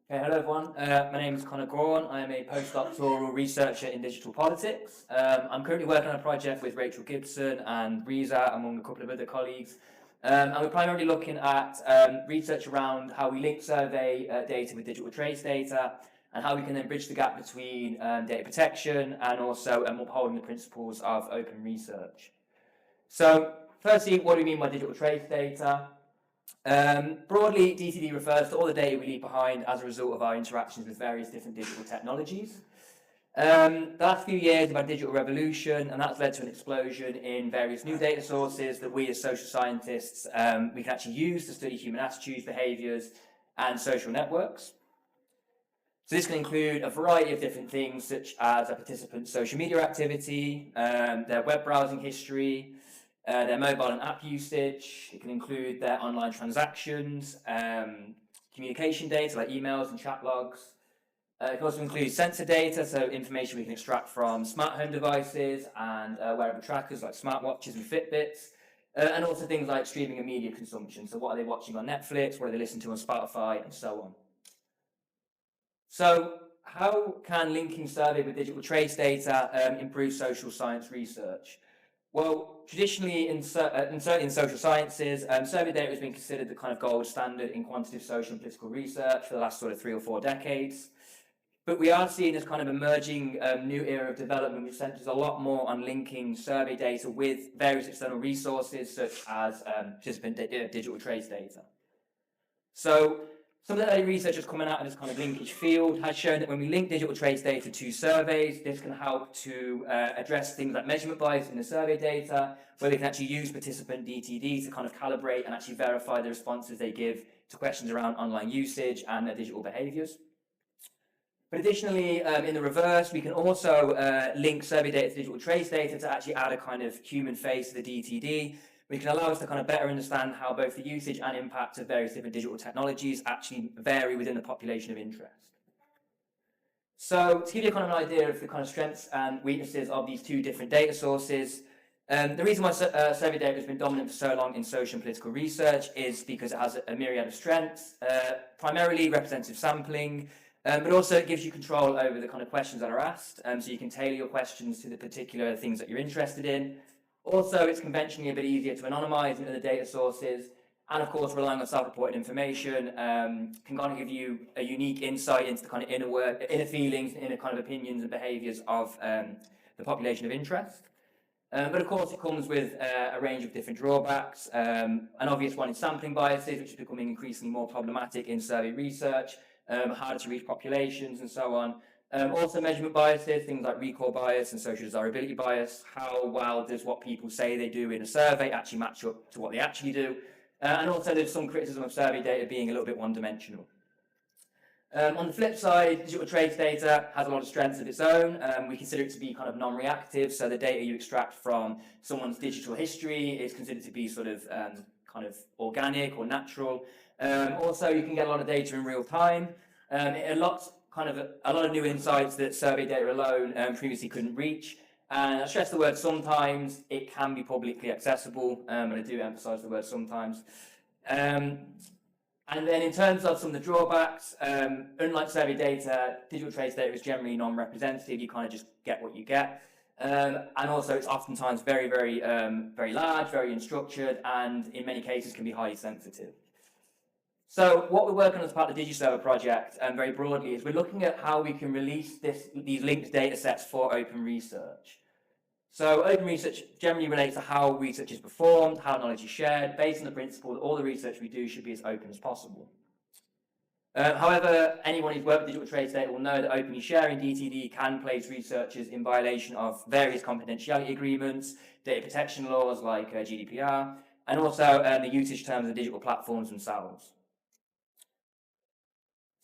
Okay, hello everyone. My name is Conor Gaughan. I am a postdoctoral researcher in digital politics. I'm currently working on a project with Rachel Gibson and Reza, among a couple of other colleagues. And we're primarily looking at research around how we link survey data with digital trace data and how we can then bridge the gap between data protection and also upholding the principles of open research. So, firstly, what do we mean by digital trace data? Broadly, DTD refers to all the data we leave behind as a result of our interactions with various different digital technologies. The last few years have had a digital revolution, and that's led to an explosion in various new data sources that we as social scientists we can actually use to study human attitudes, behaviours, and social networks. So this can include a variety of different things, such as a participant's social media activity, their web browsing history, their mobile and app usage. It can include their online transactions, communication data like emails and chat logs. It can also include sensor data, so information we can extract from smart home devices and wearable trackers like smartwatches and Fitbits, and also things like streaming and media consumption. So what are they watching on Netflix, what are they listening to on Spotify, and so on. So how can linking survey with digital trace data improve social science research? Well, traditionally, certainly in social sciences, survey data has been considered the kind of gold standard in quantitative social and political research for the last sort of 3 or 4 decades. But we are seeing this kind of emerging new era of development which centres a lot more on linking survey data with various external resources such as participant digital trace data. So some of the early research that's coming out of this kind of linkage field has shown that when we link digital trace data to surveys, this can help to address things like measurement bias in the survey data, where they can actually use participant DTD to kind of calibrate and actually verify the responses they give to questions around online usage and their digital behaviours. But additionally, in the reverse, we can also link survey data to digital trace data to actually add a kind of human face to the DTD, which can allow us to kind of better understand how both the usage and impact of various different digital technologies actually vary within the population of interest. So to give you kind of an idea of the kind of strengths and weaknesses of these two different data sources, the reason why survey data has been dominant for so long in social and political research is because it has a myriad of strengths, primarily representative sampling, but also it gives you control over the kind of questions that are asked, so you can tailor your questions to the particular things that you're interested in. Also, it's conventionally a bit easier to anonymize than other data sources, and of course, relying on self-reported information can kind of give you a unique insight into the kind of inner feelings, inner kind of opinions and behaviours of the population of interest. But of course, it comes with a range of different drawbacks. An obvious one is sampling biases, which is becoming increasingly more problematic in survey research, harder to reach populations and so on. Also measurement biases, things like recall bias and social desirability bias. How well does what people say they do in a survey actually match up to what they actually do? And also there's some criticism of survey data being a little bit one-dimensional. On the flip side, digital trace data has a lot of strengths of its own. We consider it to be kind of non-reactive, so the data you extract from someone's digital history is considered to be sort of kind of organic or natural. Also, you can get a lot of data in real time. A lot of new insights that survey data alone previously couldn't reach. And I stress the word sometimes. It can be publicly accessible, and I do emphasise the word sometimes. And then in terms of some of the drawbacks, unlike survey data, digital trace data is generally non-representative. You kind of just get what you get. And also it's oftentimes very, very, very large, very unstructured, and in many cases can be highly sensitive. So what we're working on as part of the DigiServer project, very broadly, is we're looking at how we can release these linked data sets for open research. So open research generally relates to how research is performed, how knowledge is shared, based on the principle that all the research we do should be as open as possible. However, anyone who's worked with digital trace data will know that openly sharing DTD can place researchers in violation of various confidentiality agreements, data protection laws like GDPR, and also the usage terms of digital platforms themselves.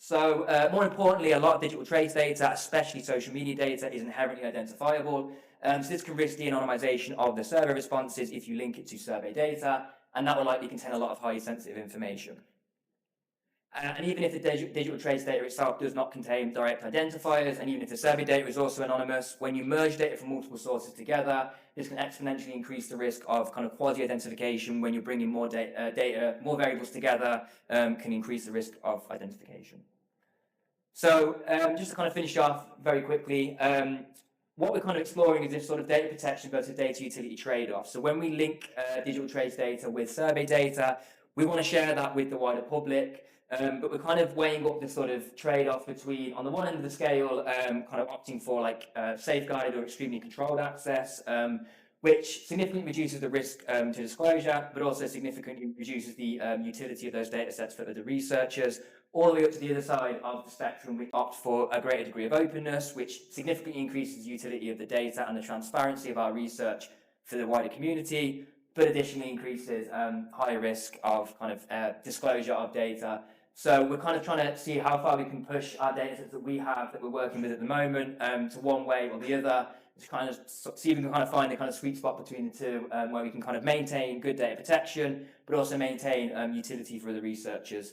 So more importantly, a lot of digital trace data, especially social media data, is inherently identifiable. So this can risk the anonymization of the survey responses if you link it to survey data, and that will likely contain a lot of highly sensitive information. And even if the digital trace data itself does not contain direct identifiers, and even if the survey data is also anonymous, when you merge data from multiple sources together, this can exponentially increase the risk of kind of quasi-identification. When you're bringing more data, more variables together, can increase the risk of identification. So just to kind of finish off very quickly, what we're kind of exploring is this sort of data protection versus data utility trade-off. So when we link digital trades data with survey data, we want to share that with the wider public, but we're kind of weighing up this sort of trade-off between, on the one end of the scale, kind of opting for like safeguarded or extremely controlled access, which significantly reduces the risk to disclosure, but also significantly reduces the utility of those data sets for other researchers. All the way up to the other side of the spectrum, we opt for a greater degree of openness, which significantly increases the utility of the data and the transparency of our research for the wider community, but additionally increases higher risk of kind of disclosure of data. So we're kind of trying to see how far we can push our data sets that we have, that we're working with at the moment, to one way or the other. To kind of see if we can kind of find a kind of sweet spot between the two, where we can kind of maintain good data protection, but also maintain utility for other researchers.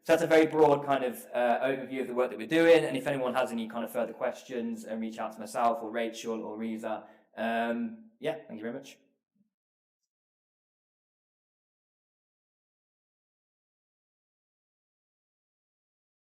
So that's a very broad kind of overview of the work that we're doing. And if anyone has any kind of further questions, reach out to myself or Rachel or Riza. Yeah, thank you very much.